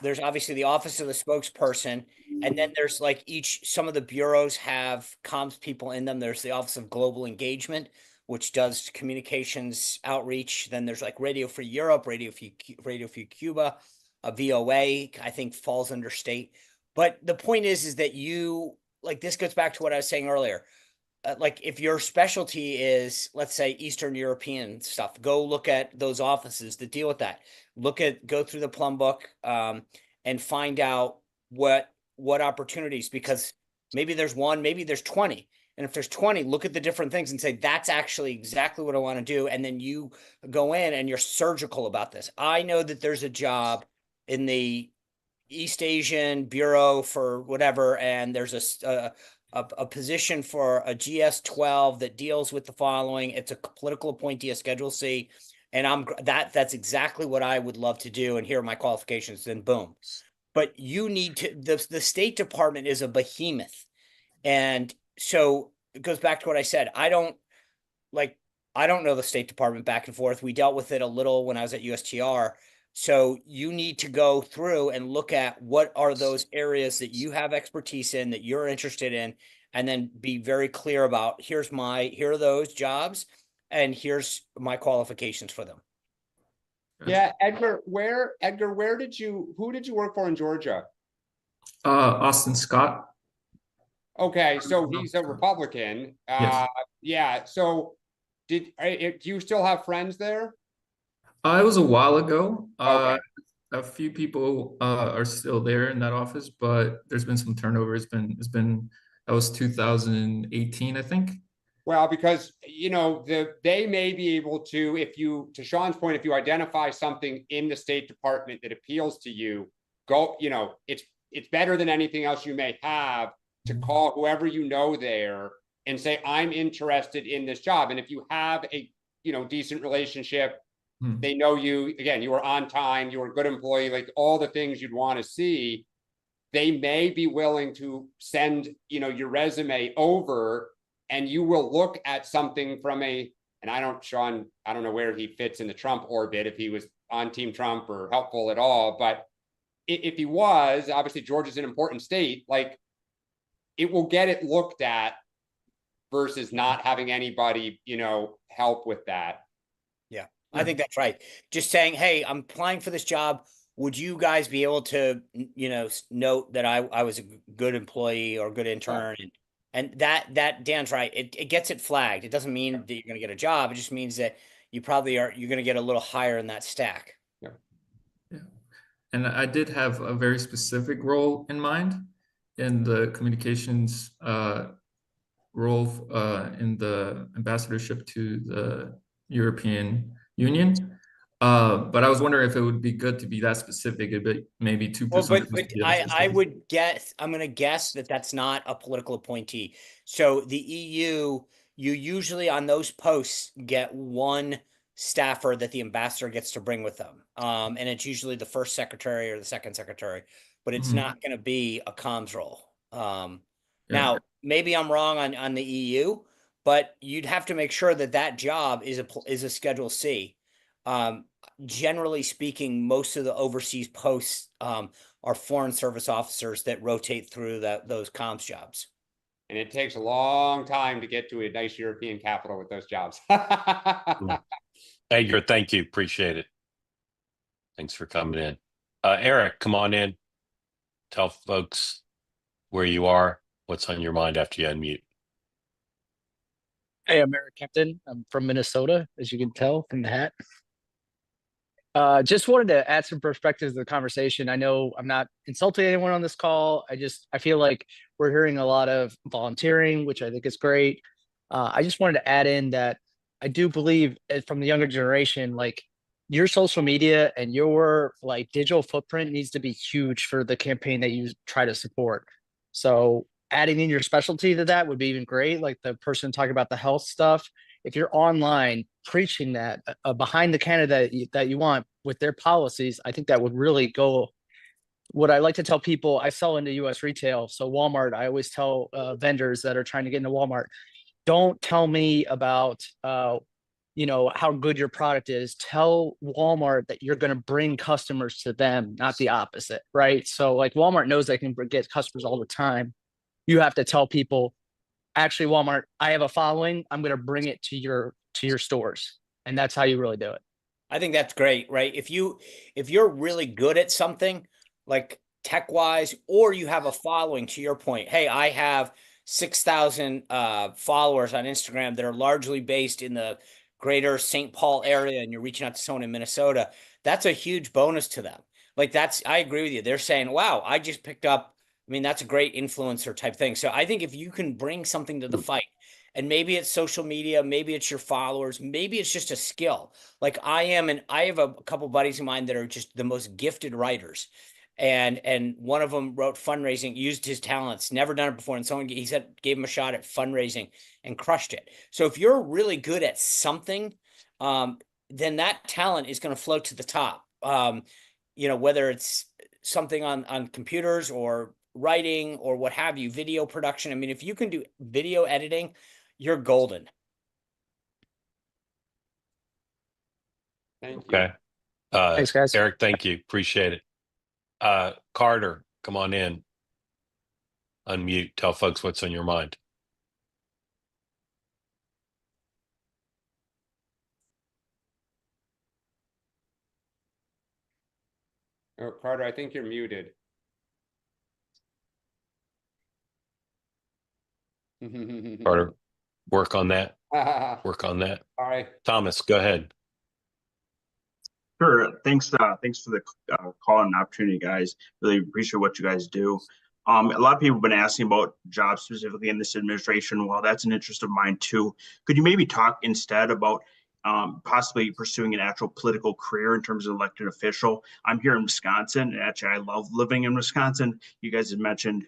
there's obviously the office of the spokesperson, and then there's like some of the bureaus have comms people in them. There's the Office of Global Engagement, which does communications outreach. Then there's like Radio Free Europe, Radio Free Cuba, VOA, I think falls under state. But the point is that this goes back to what I was saying earlier. Like, if your specialty is, let's say, Eastern European stuff, go look at those offices that deal with that. Go through the plum book, and find out what opportunities, because maybe there's one, maybe there's 20. And if there's 20, look at the different things and say, that's actually exactly what I want to do. And then you go in and you're surgical about this. I know that there's a job in the East Asian Bureau for whatever, and there's a position for a GS-12 that deals with the following. It's a political appointee, a Schedule C, and that's exactly what I would love to do. And here are my qualifications. Then boom. But you need to. The State Department is a behemoth, and so it goes back to what I said. I don't know the State Department back and forth. We dealt with it a little when I was at USTR. So you need to go through and look at what are those areas that you have expertise in, that you're interested in, and then be very clear about, here are those jobs. and here's my qualifications for them. Yeah, Edgar, who did you work for in Georgia? Austin Scott. Okay, so he's a Republican. Yes. Yeah. So do you still have friends there? It was a while ago. Okay. A few people are still there in that office, but there's been some turnover. That was 2018, I think. Well, because they may be able to, to Sean's point, if you identify something in the State Department that appeals to you, it's better than anything else you may have to call whoever you know there and say, I'm interested in this job. And if you have a decent relationship, they know you, again, you were on time, you were a good employee, like all the things you'd want to see, they may be willing to send your resume over, and you will look at something from Sean, I don't know where he fits in the Trump orbit, if he was on Team Trump or helpful at all, but if he was, obviously Georgia's an important state, like it will get it looked at versus not having anybody, help with that. Yeah, I think that's right. Just saying, hey, I'm applying for this job. Would you guys be able to, note that I was a good employee or good intern? Yeah. And that Dan's right. It gets it flagged. It doesn't mean that you're going to get a job. It just means that you're going to get a little higher in that stack. Yeah. Yeah. And I did have a very specific role in mind in the communications role in the ambassadorship to the European Union. But I was wondering if it would be good to be that specific, a bit, maybe 2%. Well, but I'm going to guess that that's not a political appointee. So the EU, you usually on those posts get one staffer that the ambassador gets to bring with them. And it's usually the first secretary or the second secretary, but it's not going to be a comms role. Now, maybe I'm wrong on the EU, but you'd have to make sure that job is a Schedule C. Generally speaking, most of the overseas posts are foreign service officers that rotate through those comms jobs. And it takes a long time to get to a nice European capital with those jobs. Edgar, thank you. Appreciate it. Thanks for coming in. Eric, come on in. Tell folks where you are, what's on your mind after you unmute. Hey, I'm Eric Kempton. I'm from Minnesota, as you can tell from the hat. Just wanted to add some perspective to the conversation. I know I'm not insulting anyone on this call. I feel like we're hearing a lot of volunteering, which I think is great. I just wanted to add in that I do believe from the younger generation, like your social media and your like digital footprint needs to be huge for the campaign that you try to support. So adding in your specialty to that would be even great. Like the person talking about the health stuff. If you're online preaching that behind the candidate that you want with their policies, I think that would really go. What I like to tell people, I sell into US retail. So Walmart, I always tell vendors that are trying to get into Walmart, don't tell me about, how good your product is. Tell Walmart that you're going to bring customers to them, not the opposite, right? So like Walmart knows they can get customers all the time. You have to tell people, actually, Walmart, I have a following. I'm going to bring it to your stores. And that's how you really do it. I think that's great, right? If you're really good at something like tech wise, or you have a following, to your point, hey, I have 6,000 followers on Instagram that are largely based in the greater St. Paul area, and you're reaching out to someone in Minnesota, that's a huge bonus to them. Like I agree with you. They're saying, wow, I just picked up. I mean, that's a great influencer type thing. So I think if you can bring something to the fight, and maybe it's social media, maybe it's your followers, maybe it's just a skill. Like I have a couple buddies of mine that are just the most gifted writers. And one of them wrote fundraising, used his talents, never done it before. And he said, gave him a shot at fundraising and crushed it. So if you're really good at something, then that talent is going to float to the top. Whether it's something on computers or writing or what have you, video production. I mean, if you can do video editing, you're golden. Thank you. Okay. Thanks, guys. Eric, thank you. Appreciate it. Carter, come on in. Unmute. Tell folks what's on your mind. Oh, Carter, I think you're muted. Carter, work on that. Work on that. All right. Thomas, go ahead. Sure. Thanks. Thanks for the call and opportunity, guys. Really appreciate what you guys do. A lot of people have been asking about jobs specifically in this administration. Well, that's an interest of mine too. Could you maybe talk instead about possibly pursuing an actual political career in terms of elected official? I'm here in Wisconsin, and actually I love living in Wisconsin. You guys have mentioned,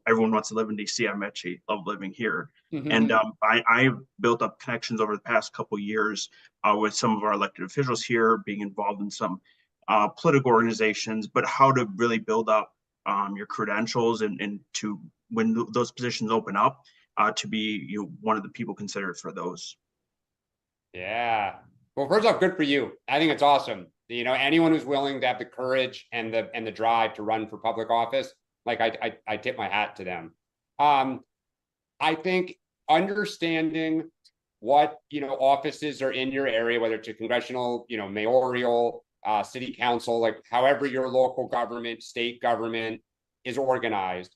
everyone wants to live in DC. I'm actually love living here. And I built up connections over the past couple of years with some of our elected officials here, being involved in some political organizations, but how to really build up your credentials and to, when those positions open up, to be one of the people considered for those. Yeah. Well, first off, good for you. I think it's awesome. Anyone who's willing to have the courage and the drive to run for public office, like I tip my hat to them. I think understanding what offices are in your area, whether it's a congressional, mayoral, city council, like however your local government, state government is organized,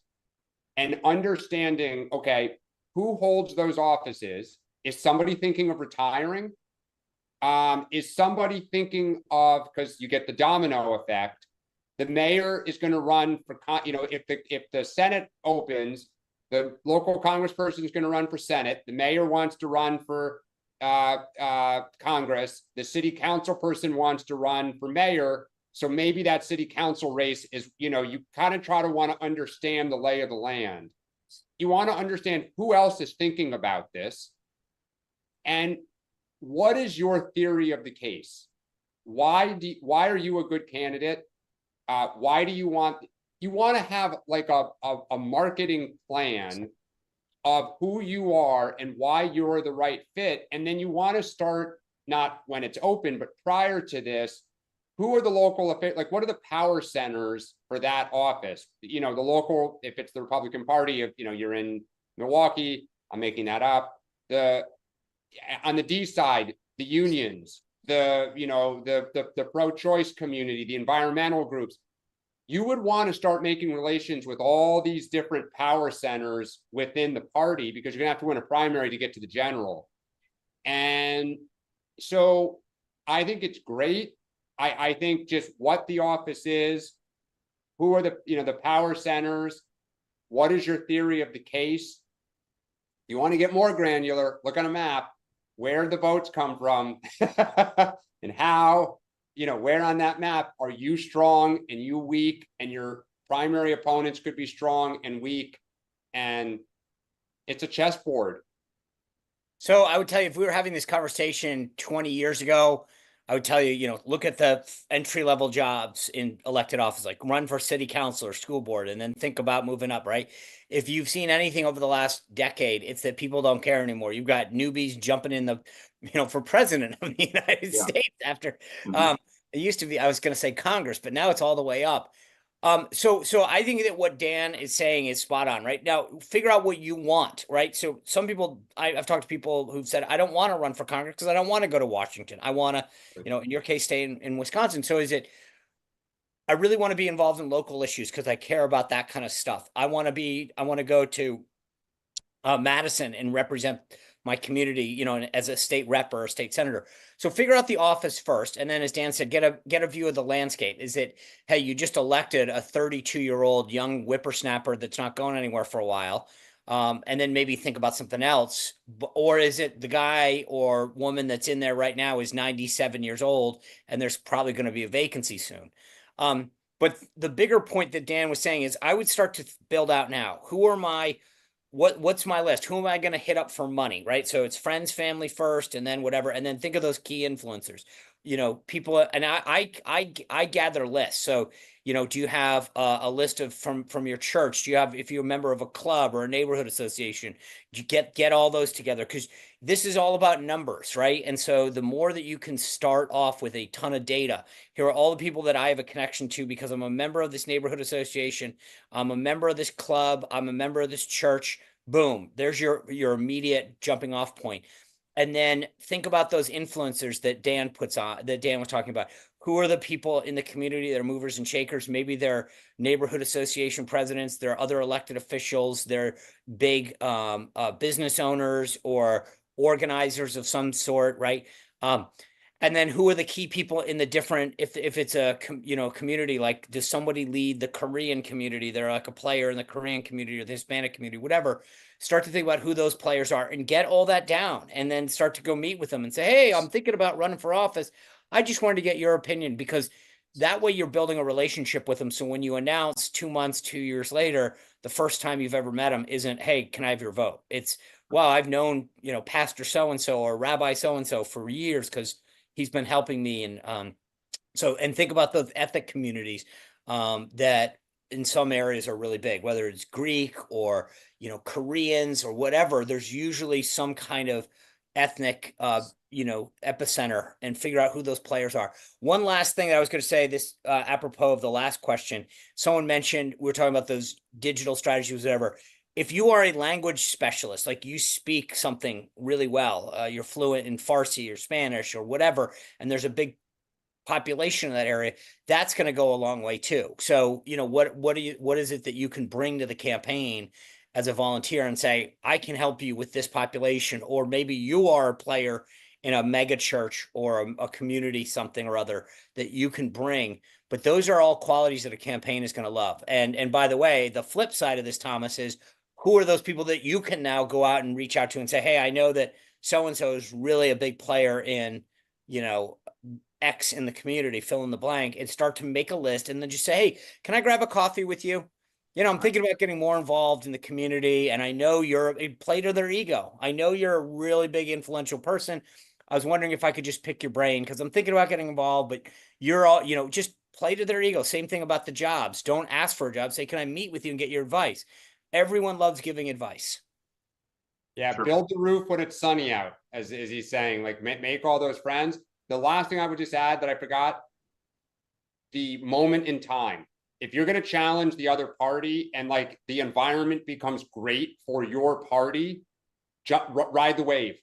and understanding, okay, who holds those offices? Is somebody thinking of retiring? Is somebody thinking of, because you get the domino effect, the mayor is going to run for, if the Senate opens, the local congressperson is going to run for Senate. The mayor wants to run for Congress. The city council person wants to run for mayor. So maybe that city council race is, you kind of want to understand the lay of the land. You want to understand who else is thinking about this. And what is your theory of the case? Why are you a good candidate? Why do you want to have like a marketing plan of who you are and why you're the right fit. And then you want to start, not when it's open, but prior to this, who are the local, like what are the power centers for that office? The local, if it's the Republican Party, if you're in Milwaukee, I'm making that up. On the D side, the unions, the pro-choice community, the environmental groups. You would want to start making relations with all these different power centers within the party, because you're gonna have to win a primary to get to the general. And so I think it's great. I think just what the office is, who are the power centers, what is your theory of the case? You want to get more granular, look on a map, where the votes come from and how, where on that map are you strong and you weak, and your primary opponents could be strong and weak, and it's a chessboard. So I would tell you, if we were having this conversation 20 years ago, I would tell you, look at the entry-level jobs in elected office, like run for city council or school board, and then think about moving up, right? If you've seen anything over the last decade, it's that people don't care anymore. You've got newbies jumping in for president of the United States after, it used to be, I was going to say Congress, but now it's all the way up. So I think that what Dan is saying is spot on, right? Now, figure out what you want, right? So some people, I've talked to people who've said, I don't want to run for Congress because I don't want to go to Washington. I want to, in your case, stay in Wisconsin. So is it, I really want to be involved in local issues because I care about that kind of stuff. I want to go to Madison and represent my community, as a state rep or a state senator. So figure out the office first. And then, as Dan said, get a view of the landscape. Is it, hey, you just elected a 32-year-old young whippersnapper that's not going anywhere for a while. And then maybe think about something else. Or is it the guy or woman that's in there right now is 97 years old and there's probably going to be a vacancy soon. But the bigger point that Dan was saying is I would start to build out now. Who are my what's my list? Who am I going to hit up for money, right? So it's friends, family first, and then whatever. And then think of those key influencers, people. And I gather lists. So, do you have a list of from your church? Do you have, if you're a member of a club or a neighborhood association, you get all those together? Because this is all about numbers, right? And so the more that you can start off with a ton of data, here are all the people that I have a connection to because I'm a member of this neighborhood association. I'm a member of this club. I'm a member of this church. Boom. There's your immediate jumping off point. And then think about those influencers that Dan was talking about. who are the people in the community that are movers and shakers? Maybe they're neighborhood association presidents, they're other elected officials, they're big business owners or organizers of some sort, right? And then who are the key people in the different, if it's a community, like does somebody lead the Korean community? They're like a player in the Korean community or the Hispanic community, whatever. Start to think about who those players are and get all that down, and then start to go meet with them and say, hey, I'm thinking about running for office. I just wanted to get your opinion, because that way you're building a relationship with them. So when you announce 2 months, 2 years later, the first time you've ever met them isn't, hey, can I have your vote? It's, well, I've known, Pastor so-and-so or Rabbi so-and-so for years because he's been helping me. And and think about those ethnic communities that in some areas are really big, whether it's Greek or, Koreans or whatever. There's usually some kind of ethnic, epicenter, and figure out who those players are. One last thing that I was going to say, this apropos of the last question, someone mentioned, we were talking about those digital strategies, whatever. If you are a language specialist, like you speak something really well, you're fluent in Farsi or Spanish or whatever, and there's a big population in that area, that's going to go a long way too. So, what is it that you can bring to the campaign as a volunteer and say, I can help you with this population, or maybe you are a player in a mega church or a community, something or other that you can bring. But those are all qualities that a campaign is going to love. And by the way, the flip side of this, Thomas, is who are those people that you can now go out and reach out to and say, hey, I know that so-and-so is really a big player in, X in the community, fill in the blank, and start to make a list, and then just say, hey, can I grab a coffee with you? I'm thinking about getting more involved in the community, and I know you're a play to their ego. I know you're a really big influential person. I was wondering if I could just pick your brain because I'm thinking about getting involved, but you're all, just play to their ego. Same thing about the jobs. Don't ask for a job. Say, can I meet with you and get your advice? Everyone loves giving advice. Yeah, build the roof when it's sunny out, as he's saying, like make all those friends. The last thing I would just add that I forgot, the moment in time. If you're going to challenge the other party and like the environment becomes great for your party, ride the wave.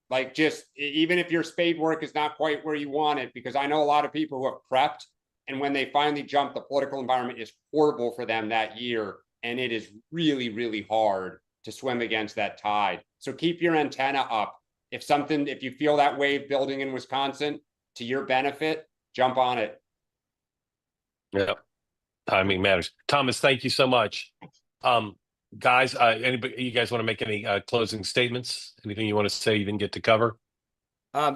Like just, even if your spade work is not quite where you want it, because I know a lot of people who have prepped, and when they finally jump, the political environment is horrible for them that year. And it is really, really hard to swim against that tide. So keep your antenna up. If you feel that wave building in Wisconsin to your benefit, jump on it. Yeah. Timing matters. Thomas, thank you so much. Guys, anybody, you guys want to make any closing statements? Anything you want to say you didn't get to cover?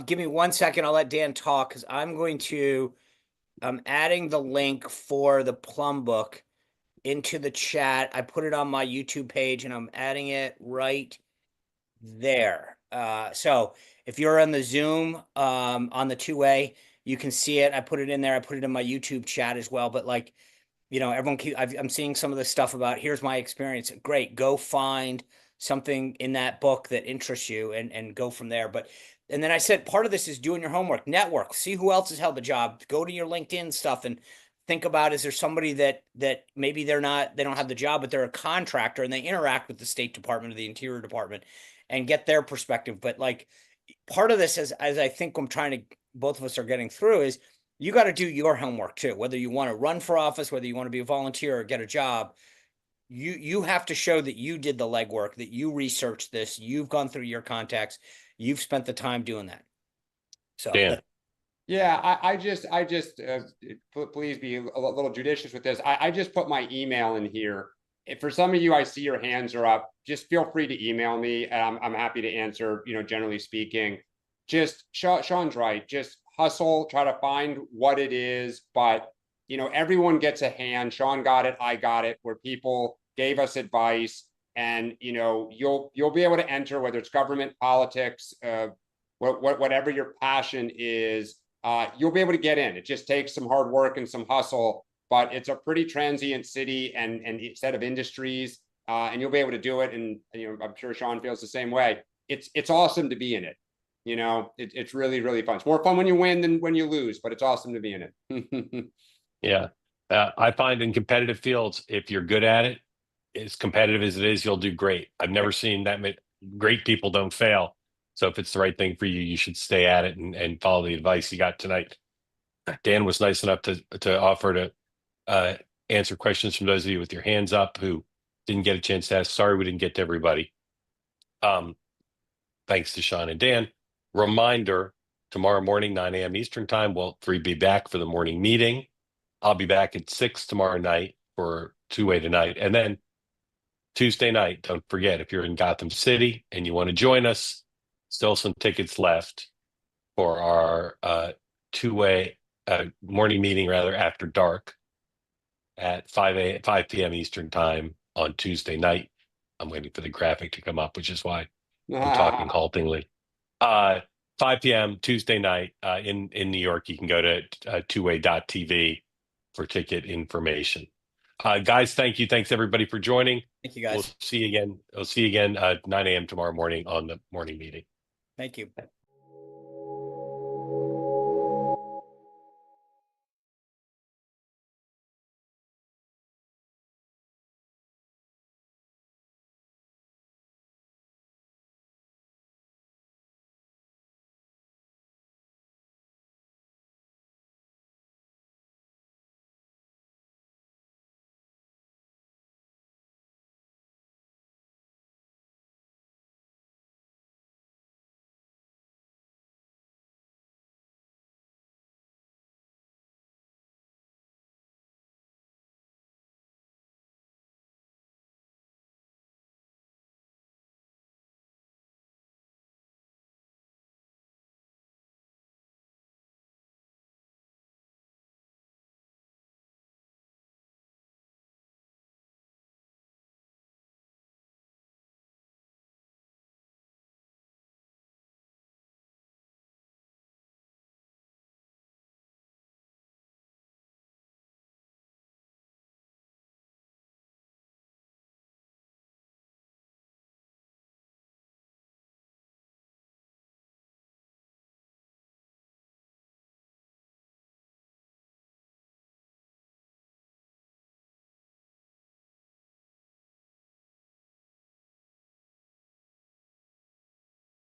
Give me 1 second. I'll let Dan talk because I'm adding the link for the Plum book into the chat. I put it on my YouTube page and I'm adding it right there. So if you're on the Zoom on the two-way, you can see it. I put it in there. I put it in my YouTube chat as well. But like, everyone I'm seeing some of this stuff about, here's my experience. Great. Go find something in that book that interests you and go from there. And then I said, part of this is doing your homework, network, see who else has held the job, go to your LinkedIn stuff and think about, is there somebody that maybe they don't have the job, but they're a contractor and they interact with the State Department or the Interior Department, and get their perspective. But like, part of this as I think both of us are getting through, is you got to do your homework too. Whether you want to run for office, whether you want to be a volunteer or get a job, you have to show that you did the legwork, that you researched this, you've gone through your contacts, you've spent the time doing that. So Dan. Yeah, I just please be a little judicious with this. I just put my email in here. If for some of you, I see your hands are up, just feel free to email me. I'm happy to answer, generally speaking. Just Sean's right. Just hustle, try to find what it is. But, everyone gets a hand. Sean got it. I got it, where people gave us advice, and, you'll be able to enter, whether it's government, politics, whatever your passion is, you'll be able to get in. It just takes some hard work and some hustle, but it's a pretty transient city and set of industries, and you'll be able to do it. And I'm sure Sean feels the same way. It's awesome to be in it. It's really, really fun. It's more fun when you win than when you lose, but it's awesome to be in it. Yeah. I find in competitive fields, if you're good at it, as competitive as it is, you'll do great. I've never seen that many great people don't fail. So if it's the right thing for you, you should stay at it and follow the advice you got tonight. Dan was nice enough to offer to answer questions from those of you with your hands up who didn't get a chance to ask. Sorry we didn't get to everybody. Thanks to Sean and Dan. Reminder, tomorrow morning, 9 a.m. Eastern time, we'll be back for the morning meeting. I'll be back at 6 tomorrow night for two-way tonight. And then Tuesday night, don't forget, if you're in Gotham City and you want to join us, still some tickets left for our two-way morning meeting, rather, after dark at 5 p.m. Eastern time on Tuesday night. I'm waiting for the graphic to come up, which is why I'm talking haltingly. 5 p.m. Tuesday night in New York. You can go to twoway.tv for ticket information. Guys, thank you. Thanks everybody for joining. Thank you, guys. We'll see you again. 9 a.m. tomorrow morning on the morning meeting. Thank you.